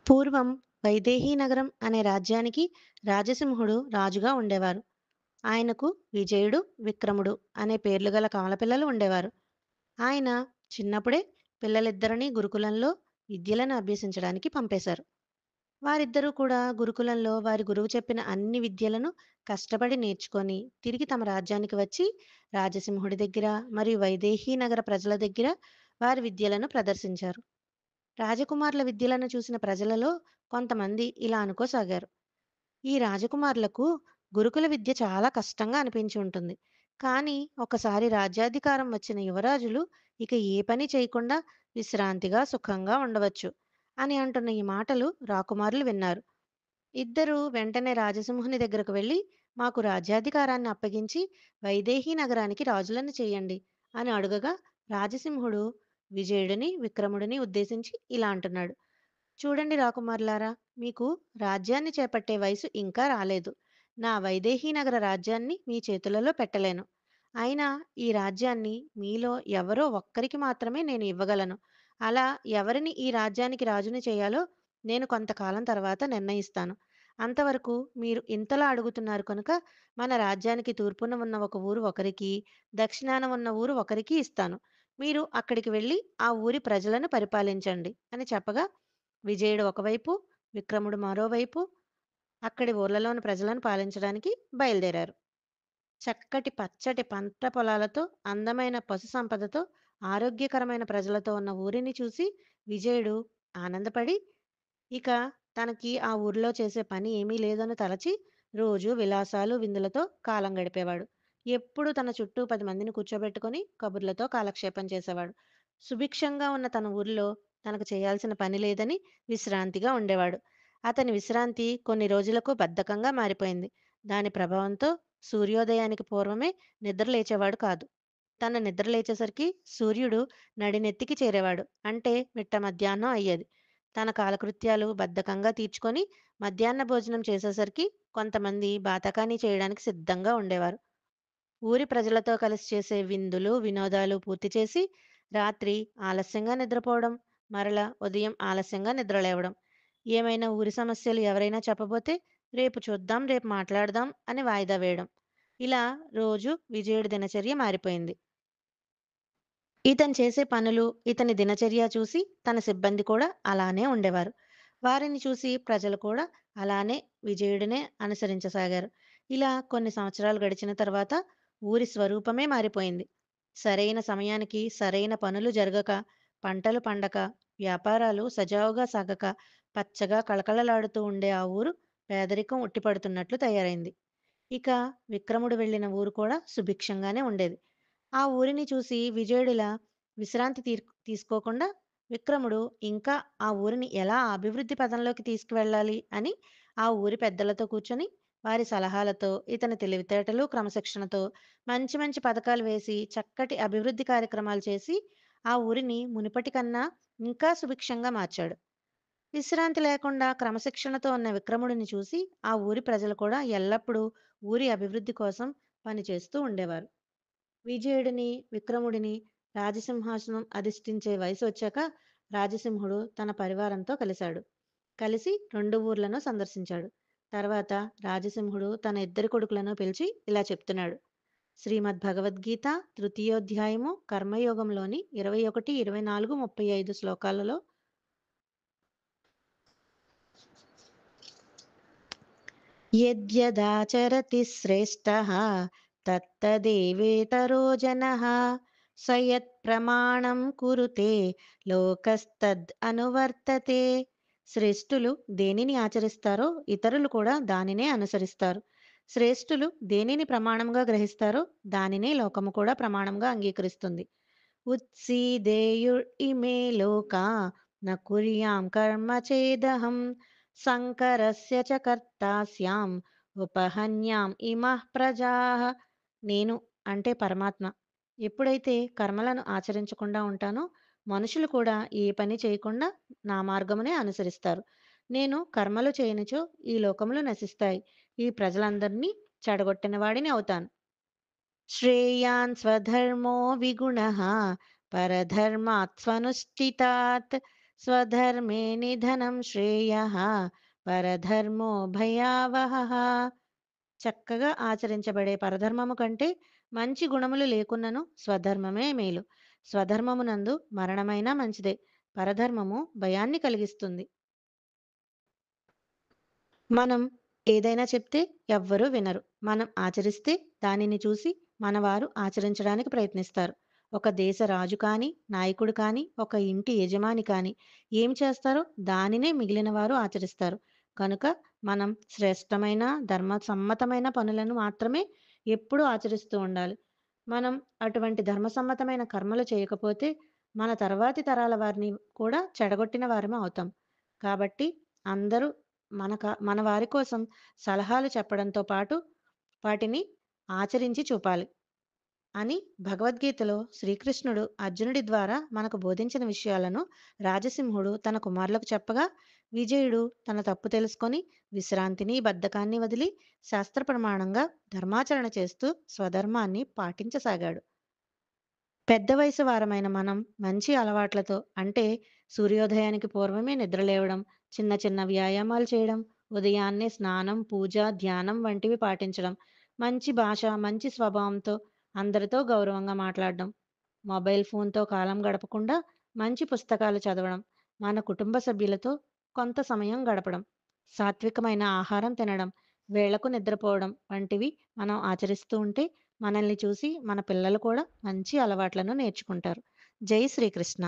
పూర్వం వైదేహీ నగరం అనే రాజ్యానికి రాజసింహుడు రాజుగా ఉండేవారు. ఆయనకు విజయుడు, విక్రముడు అనే పేర్లు గల కవలపిల్లలు ఉండేవారు. ఆయన చిన్నప్పుడే పిల్లలిద్దరినీ గురుకులంలో విద్యలను అభ్యసించడానికి పంపేశారు. వారిద్దరూ కూడా గురుకులంలో వారి గురువు చెప్పిన అన్ని విద్యలను కష్టపడి నేర్చుకొని తిరిగి తమ రాజ్యానికి వచ్చి రాజసింహుడి దగ్గర మరియు వైదేహీ నగర ప్రజల దగ్గర వారి విద్యలను ప్రదర్శించారు. రాజకుమారుల విద్యలను చూసిన ప్రజలలో కొంతమంది ఇలా అనుకోసాగారు. ఈ రాజకుమారులకు గురుకుల విద్య చాలా కష్టంగా అనిపించి ఉంటుంది. కానీ ఒకసారి రాజ్యాధికారం వచ్చిన యువరాజులు ఇక ఏ పని చేయకుండా విశ్రాంతిగా సుఖంగా ఉండవచ్చు అని అంటున్న ఈ మాటలు రాకుమారులు విన్నారు. ఇద్దరూ వెంటనే రాజసింహుని దగ్గరకు వెళ్ళి, మాకు రాజ్యాధికారాన్ని అప్పగించి వైదేహీ నగరానికి రాజులను చేయండి అని అడుగగా, రాజసింహుడు విజయుడిని, విక్రముడిని ఉద్దేశించి ఇలా అంటున్నాడు. చూడండి రాకుమారులారా, మీకు రాజ్యాన్ని చేపట్టే వయసు ఇంకా రాలేదు. నా వైదేహీ నగర రాజ్యాన్ని మీ చేతులలో పెట్టలేను. అయినా ఈ రాజ్యాన్ని మీలో ఎవరో ఒక్కరికి మాత్రమే నేను ఇవ్వగలను. అలా ఎవరిని ఈ రాజ్యానికి రాజుని చేయాలో నేను కొంతకాలం తర్వాత నిర్ణయిస్తాను. అంతవరకు మీరు ఇంతలా అడుగుతున్నారు కనుక మన రాజ్యానికి తూర్పున ఉన్న ఒక ఊరు ఒకరికి, దక్షిణాన ఉన్న ఊరు ఒకరికి ఇస్తాను. మీరు అక్కడికి వెళ్ళి ఆ ఊరి ప్రజలను పరిపాలించండి అని చెప్పగా, విజయుడు ఒకవైపు, విక్రముడు మరోవైపు అక్కడి ఊర్లలోని ప్రజలను పాలించడానికి బయలుదేరారు. చక్కటి పచ్చటి పంట పొలాలతో, అందమైన పశు సంపదతో, ఆరోగ్యకరమైన ప్రజలతో ఉన్న ఊరిని చూసి విజయుడు ఆనందపడి, ఇక తనకి ఆ ఊరిలో చేసే పని ఏమీ లేదని తలచి రోజూ విలాసాలు, విందులతో కాలం గడిపేవాడు. ఎప్పుడూ తన చుట్టూ 10 మందిని కూర్చోబెట్టుకొని కబుర్లతో కాలక్షేపం చేసేవాడు. సుభిక్షంగా ఉన్న తన ఊరిలో తనకు చేయాల్సిన పని లేదని విశ్రాంతిగా ఉండేవాడు. అతని విశ్రాంతి కొన్ని రోజులకు బద్ధకంగా మారిపోయింది. దాని ప్రభావంతో సూర్యోదయానికి పూర్వమే నిద్ర లేచేవాడు కాదు. తన నిద్ర లేచేసరికి సూర్యుడు నడినెత్తికి చేరేవాడు. అంటే మిట్ట మధ్యాహ్నం అయ్యేది. తన కాలకృత్యాలు బద్ధకంగా తీర్చుకొని మధ్యాహ్న భోజనం చేసేసరికి కొంతమంది బాతకానీ చేయడానికి సిద్ధంగా ఉండేవారు. ఊరి ప్రజలతో కలిసి చేసే విందులు, వినోదాలు పూర్తి చేసి రాత్రి ఆలస్యంగా నిద్రపోవడం, మరలా ఉదయం ఆలస్యంగా నిద్రలేవడం. ఏమైనా ఊరి సమస్యలు ఎవరైనా చెప్పబోతే రేపు చూద్దాం, రేపు మాట్లాడదాం అని వాయిదా వేయడం. ఇలా రోజు విజయుడి దినచర్య మారిపోయింది. ఇతను చేసే పనులు, ఇతని దినచర్య చూసి తన సిబ్బంది కూడా అలానే ఉండేవారు. వారిని చూసి ప్రజలు కూడా అలానే విజయుడినే అనుసరించసాగారు. ఇలా కొన్ని సంవత్సరాలు గడిచిన తర్వాత ఊరి స్వరూపమే మారిపోయింది. సరైన సమయానికి సరైన పనులు జరగక, పంటలు పండక, వ్యాపారాలు సజావుగా సాగక, పచ్చగా కళకళలాడుతూ ఉండే ఆ ఊరు పేదరికం ఉట్టిపడుతున్నట్లు తయారైంది. ఇక విక్రముడు వెళ్ళిన ఊరు కూడా సుభిక్షంగానే ఉండేది. ఆ ఊరిని చూసి విజయుడిలా విశ్రాంతి తీసుకోకుండా విక్రముడు ఇంకా ఆ ఊరిని ఎలా అభివృద్ధి పథంలోకి తీసుకువెళ్ళాలి అని ఆ ఊరి పెద్దలతో కూర్చొని వారి సలహాలతో, ఇతని తెలివితేటలు, క్రమశిక్షణతో మంచి మంచి పథకాలు వేసి చక్కటి అభివృద్ధి కార్యక్రమాలు చేసి ఆ ఊరిని మునుపటి కన్నా ఇంకా సుభిక్షంగా మార్చాడు. విశ్రాంతి లేకుండా క్రమశిక్షణతో ఉన్న విక్రముడిని చూసి ఆ ఊరి ప్రజలు కూడా ఎల్లప్పుడూ ఊరి అభివృద్ధి కోసం పనిచేస్తూ ఉండేవారు. విజయుడిని, విక్రముడిని రాజసింహాసనం అధిష్ఠించే వయసు వచ్చాక రాజసింహుడు తన పరివారంతో కలిశాడు. కలిసి 2 ఊర్లను సందర్శించాడు. తర్వాత రాజసింహుడు తన ఇద్దరి కొడుకులను పిలిచి ఇలా చెప్తున్నాడు. శ్రీమద్ భగవద్గీత తృతీయోధ్యాయము కర్మయోగంలోని 21, 24, 35 శ్లోకాలలో యద్యదాచరతి శ్రేష్టః తత్తదేవేతరో జనః స యత్ప్రమాణం కురుతే లోకస్తద్ అనువర్తతే. శ్రేష్ఠులు దేనిని ఆచరిస్తారో ఇతరులు కూడా దానినే అనుసరిస్తారు. శ్రేష్ఠులు దేనిని ప్రమాణంగా గ్రహిస్తారో దానినే లోకము కూడా ప్రమాణంగా అంగీకరిస్తుంది. ఉత్సీదేయుర్ఇమే లోకా న కుర్యాం కర్మ చేదహం సంకరస్య చ కర్తాస్యాం ఉపహన్యాం ఇమః ప్రజాః. నేను అంటే పరమాత్మ ఎప్పుడైతే కర్మలను ఆచరించకుండా ఉంటానో మనుషులు కూడా ఏ పని చేయకుండా నా మార్గమునే అనుసరిస్తారు. నేను కర్మలు చేయనిచో ఈ లోకములు నశిస్తాయి. ఈ ప్రజలందరినీ చెడగొట్టిన వాడిని అవుతాను. శ్రేయాన్ స్వధర్మో విగుణః పరధర్మాత్ స్వనుష్ఠితాత్ స్వధర్మే నిధనం శ్రేయః పరధర్మో భయావహః. చక్కగా ఆచరించబడే పరధర్మము కంటే మంచి గుణములు లేకున్నను స్వధర్మమే మేలు. స్వధర్మమునందు మరణమైనా మంచిదే. పరధర్మము భయాన్ని కలిగిస్తుంది. మనం ఏదైనా చెప్తే ఎవ్వరూ వినరు. మనం ఆచరిస్తే దానిని చూసి మనవారు ఆచరించడానికి ప్రయత్నిస్తారు. ఒక దేశ రాజు కానీ, నాయకుడు కానీ, ఒక ఇంటి యజమాని కానీ ఏం చేస్తారో దానినే మిగిలిన వారు ఆచరిస్తారు. కనుక మనం శ్రేష్టమైన, ధర్మసమ్మతమైన పనులను మాత్రమే ఎప్పుడూ ఆచరిస్తూ ఉండాలి. మనం అటువంటి ధర్మసమ్మతమైన కర్మలు చేయకపోతే మన తర్వాతి తరాల వారిని కూడా చెడగొట్టిన వారమే అవుతాం. కాబట్టి అందరూ మన వారి కోసం సలహాలు చెప్పడంతో పాటు వాటిని ఆచరించి చూపాలి అని భగవద్గీతలో శ్రీకృష్ణుడు అర్జునుడి ద్వారా మనకు బోధించిన విషయాలను రాజసింహుడు తన కుమారులకు చెప్పగా, విజయుడు తన తప్పు తెలుసుకొని విశ్రాంతిని, బద్ధకాన్ని వదిలి శాస్త్ర ప్రమాణంగా ధర్మాచరణ చేస్తూ స్వధర్మాన్ని పాటించసాగాడు. పెద్ద వయసు వారమైన మనం మంచి అలవాట్లతో అంటే సూర్యోదయానికి పూర్వమే నిద్రలేవడం, చిన్న చిన్న వ్యాయామాలు చేయడం, ఉదయాన్నే స్నానం, పూజ, ధ్యానం వంటివి పాటించడం, మంచి భాష, మంచి స్వభావంతో అందరితో గౌరవంగా మాట్లాడడం, మొబైల్ ఫోన్‌తో కాలం గడపకుండా మంచి పుస్తకాలు చదవడం, మన కుటుంబ సభ్యులతో కొంత సమయం గడపడం, సాత్వికమైన ఆహారం తినడం, వేళకు నిద్రపోవడం వంటివి మనం ఆచరిస్తూ ఉంటే మనల్ని చూసి మన పిల్లలు కూడా మంచి అలవాట్లను నేర్చుకుంటారు. జై శ్రీకృష్ణ.